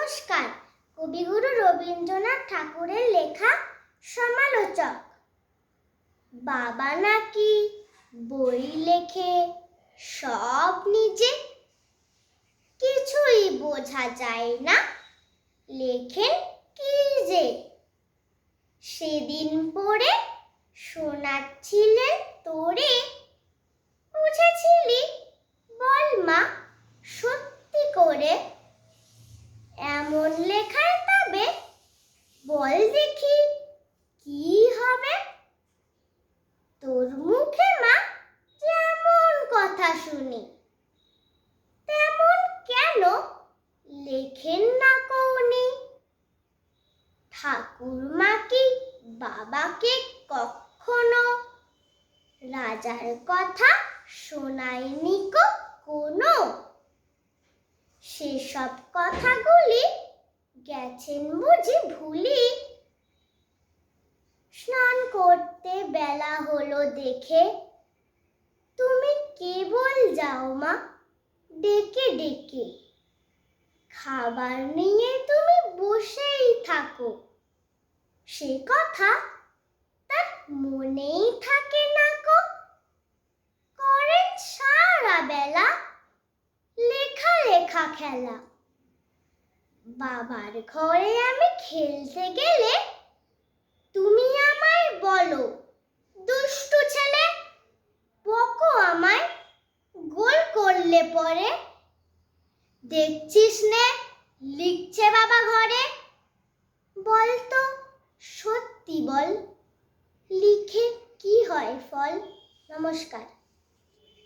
নমস্কার। কবিগুরু রবীন্দ্রনাথ ঠাকুরের লেখা সমালোচক। বাবা নাকি বই লেখে সব নিজে, কিছুই বোঝা যায় না লেখেন কি যে। সেদিন পড়ে শোনাচ্ছিলেন তোরে, বুঝেছিলি বল মা সত্যি করে? এমন লেখায় তবে বল দেখি কি হবে? তোর মুখে মা যেমন কথা শুনি, তেমন কেন লেখেন না কওনি? ঠাকুরমা কি বাবাকে কখনো রাজার কথা শোনায়নি কোনো? সেসব কথাগুলি গেছেন বুঝি ভুলি? স্নান করতে বেলা হলো দেখে তুমি কেবল যাও মা ডেকে ডেকে। খাবার নিয়ে তুমি বসেই থাকো, সে কথা তার মনেই থাকে না গো। করেন সারা বেলা লেখা লেখা খেলা। বাবার ঘরে আমি খেলতে গেলে তুমি আমায় বলো, দুষ্টু ছেলে, বকো আমায় গোল করলে পরে। দেখছিস নে লিখছে বাবা ঘরে, বল তো সত্যি বল, লিখে কি হয় ফল? নমস্কার।